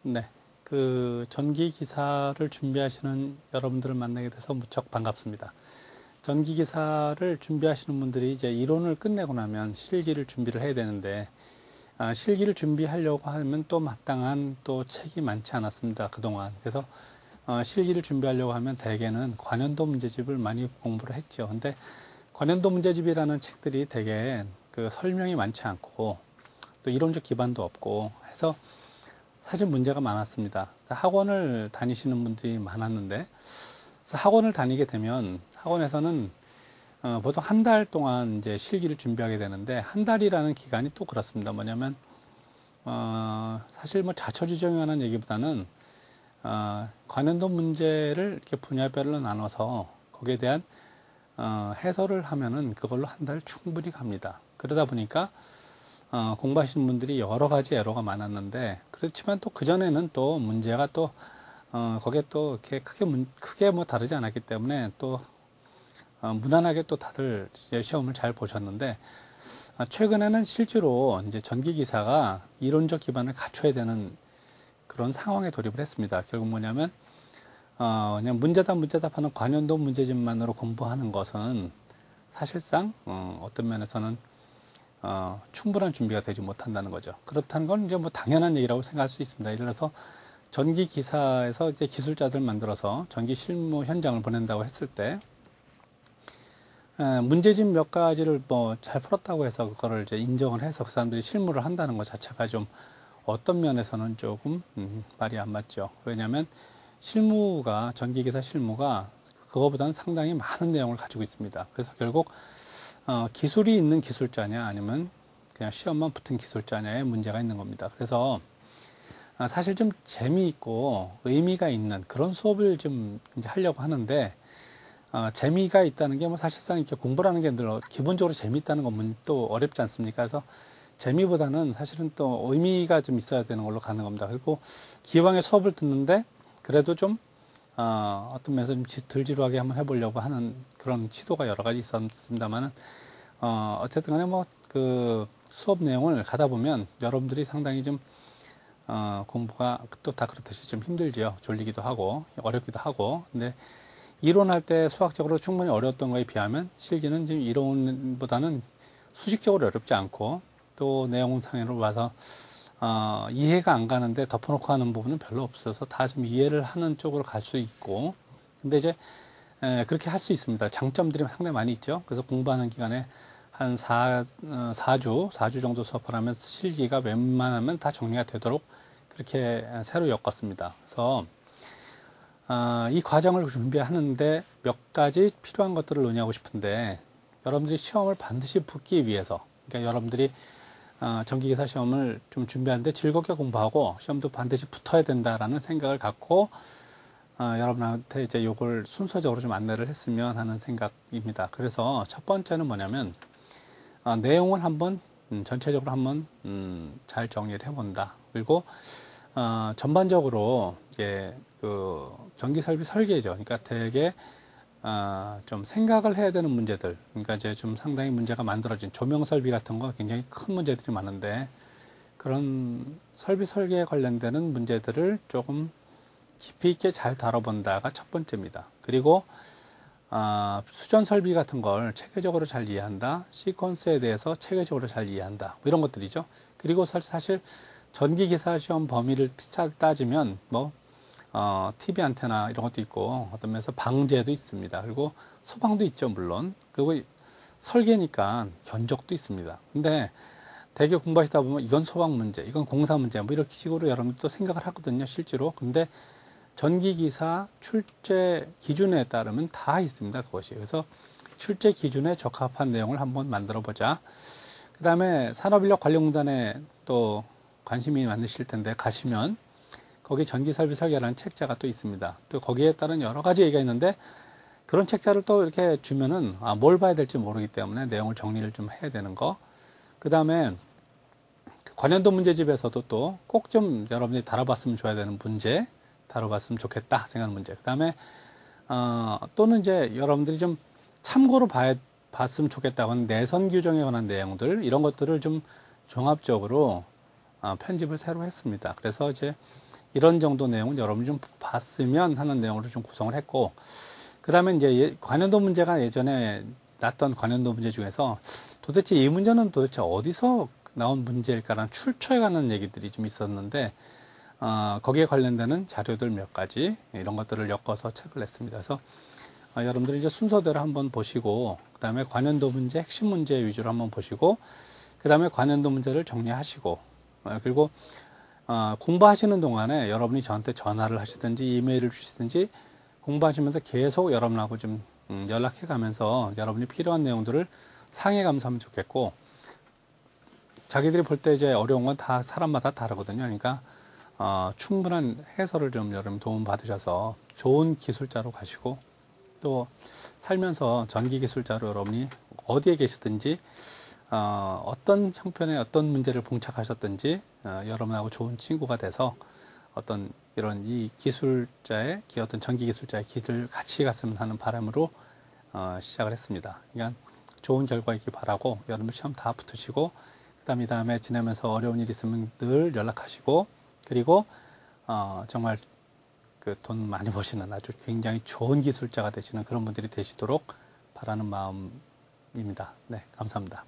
네. 그 전기 기사를 준비하시는 여러분들을 만나게 돼서 무척 반갑습니다. 전기 기사를 준비하시는 분들이 이제 이론을 끝내고 나면 실기를 준비를 해야 되는데, 실기를 준비하려고 하면 또 마땅한 또 책이 많지 않았습니다. 그동안. 그래서 실기를 준비하려고 하면 대개는 관연도 문제집을 많이 공부를 했죠. 근데 관연도 문제집이라는 책들이 대개 그 설명이 많지 않고 또 이론적 기반도 없고 해서 사실 문제가 많았습니다. 학원을 다니시는 분들이 많았는데, 그래서 학원을 다니게 되면 학원에서는 보통 한 달 동안 이제 실기를 준비하게 되는데, 한 달이라는 기간이 또 그렇습니다. 뭐냐면 사실 뭐 자초지종에 관한 얘기보다는 관련도 문제를 이렇게 분야별로 나눠서 거기에 대한 해설을 하면은 그걸로 한 달 충분히 갑니다. 그러다 보니까 공부하시는 분들이 여러 가지 애로가 많았는데, 그렇지만 또 그전에는 또 문제가 또 거기에 또 이렇게 크게 뭐 다르지 않았기 때문에 또 무난하게 또 다들 시험을 잘 보셨는데, 최근에는 실제로 이제 전기기사가 이론적 기반을 갖춰야 되는 그런 상황에 돌입을 했습니다. 결국 뭐냐면 그냥 문제답하는 관연도 문제집만으로 공부하는 것은 사실상 어떤 면에서는 충분한 준비가 되지 못한다는 거죠. 그렇다는 건 이제 뭐 당연한 얘기라고 생각할 수 있습니다. 예를 들어서 전기 기사에서 이제 기술자들 만들어서 전기 실무 현장을 보낸다고 했을 때, 문제집 몇 가지를 뭐 잘 풀었다고 해서 그거를 이제 인정을 해서 그 사람들이 실무를 한다는 것 자체가 좀 어떤 면에서는 조금 말이 안 맞죠. 왜냐하면 전기기사 실무가 그거보다는 상당히 많은 내용을 가지고 있습니다. 그래서 결국 기술이 있는 기술자냐 아니면 그냥 시험만 붙은 기술자냐의 문제가 있는 겁니다. 그래서 사실 좀 재미있고 의미가 있는 그런 수업을 좀 이제 하려고 하는데, 재미가 있다는 게 뭐 사실상 이렇게 공부라는 게 늘 기본적으로 재미있다는 건 또 어렵지 않습니까? 그래서 재미보다는 사실은 또 의미가 좀 있어야 되는 걸로 가는 겁니다. 그리고 기왕에 수업을 듣는데 그래도 좀 어떤 면에서 좀 덜 지루하게 한번 해보려고 하는 그런 시도가 여러 가지 있었습니다만은, 어쨌든 간에 뭐 그 수업 내용을 가다 보면 여러분들이 상당히 좀 공부가 또 다 그렇듯이 좀 힘들죠. 졸리기도 하고 어렵기도 하고. 근데 이론할 때 수학적으로 충분히 어려웠던 거에 비하면 실기는 지금 이론보다는 수식적으로 어렵지 않고, 또 내용상으로 봐서 이해가 안 가는데 덮어놓고 하는 부분은 별로 없어서 다 좀 이해를 하는 쪽으로 갈 수 있고. 근데 이제 그렇게 할 수 있습니다. 장점들이 상당히 많이 있죠. 그래서 공부하는 기간에 한 4주 정도 수업을 하면 실기가 웬만하면 다 정리가 되도록 그렇게 새로 엮었습니다. 그래서 이 과정을 준비하는데 몇 가지 필요한 것들을 논의하고 싶은데, 여러분들이 시험을 반드시 붙기 위해서, 그러니까 여러분들이 전기기사 시험을 좀 준비하는데 즐겁게 공부하고 시험도 반드시 붙어야 된다라는 생각을 갖고 여러분한테 이제 이걸 순서적으로 좀 안내를 했으면 하는 생각입니다. 그래서 첫 번째는 뭐냐면 내용을 한번 전체적으로 한번 잘 정리를 해본다. 그리고 전반적으로 이제 그 전기 설비 설계죠. 그러니까 되게 좀 생각을 해야 되는 문제들, 그러니까 이제 좀 상당히 문제가 만들어진 조명 설비 같은 거 굉장히 큰 문제들이 많은데, 그런 설비 설계에 관련되는 문제들을 조금 깊이 있게 잘 다뤄본다가 첫 번째입니다. 그리고 수전 설비 같은 걸 체계적으로 잘 이해한다, 시퀀스에 대해서 체계적으로 잘 이해한다, 뭐 이런 것들이죠. 그리고 사실 전기기사 시험 범위를 따지면 뭐 TV 안테나 이런 것도 있고 어떤 면에서 방제도 있습니다. 그리고 소방도 있죠, 물론. 그리고 설계니까 견적도 있습니다. 근데 대개 공부하시다 보면 이건 소방 문제, 이건 공사 문제, 뭐 이렇게 식으로 여러분들 또 생각을 하거든요, 실제로. 근데 전기기사 출제 기준에 따르면 다 있습니다, 그것이. 그래서 출제 기준에 적합한 내용을 한번 만들어 보자. 그 다음에 산업인력관리공단에 또 관심이 많으실 텐데 가시면 거기 전기설비 설계라는 책자가 또 있습니다. 또 거기에 따른 여러 가지 얘기가 있는데, 그런 책자를 또 이렇게 주면은 뭘 봐야 될지 모르기 때문에 내용을 정리를 좀 해야 되는 거. 그 다음에 관련도 문제집에서도 또 꼭 좀 여러분들이 다뤄봤으면 좋아야 되는 문제, 다뤄봤으면 좋겠다 생각하는 문제. 그 다음에 또는 이제 여러분들이 좀 참고로 봤으면 좋겠다고 하는 내선 규정에 관한 내용들, 이런 것들을 좀 종합적으로 편집을 새로 했습니다. 그래서 이제 이런 정도 내용은 여러분이 좀 봤으면 하는 내용으로 좀 구성을 했고, 그 다음에 이제 관련도 문제가 예전에 났던 관련도 문제 중에서 도대체 이 문제는 도대체 어디서 나온 문제일까라는 출처에 관한 얘기들이 좀 있었는데, 거기에 관련되는 자료들 몇 가지 이런 것들을 엮어서 책을 냈습니다. 그래서 여러분들이 이제 순서대로 한번 보시고, 그 다음에 관련도 문제, 핵심 문제 위주로 한번 보시고, 그 다음에 관련도 문제를 정리하시고, 그리고 공부하시는 동안에 여러분이 저한테 전화를 하시든지 이메일을 주시든지 공부하시면서 계속 여러분하고 좀 연락해 가면서 여러분이 필요한 내용들을 상해 가면서 하면 좋겠고, 자기들이 볼 때 이제 어려운 건 다 사람마다 다르거든요. 그러니까 충분한 해설을 좀 여러분 도움 받으셔서 좋은 기술자로 가시고, 또 살면서 전기 기술자로 여러분이 어디에 계시든지 어떤 형편에 어떤 문제를 봉착하셨든지 여러분하고 좋은 친구가 돼서 어떤 이런 이 기술자의 어떤 전기 기술자의 길을 같이 갔으면 하는 바람으로 시작을 했습니다. 그러니까 좋은 결과 있기 바라고, 여러분 시험 다 붙으시고, 이 다음에 지내면서 어려운 일 있으면 늘 연락하시고, 그리고 정말 그 돈 많이 버시는 아주 굉장히 좋은 기술자가 되시는 그런 분들이 되시도록 바라는 마음입니다. 네, 감사합니다.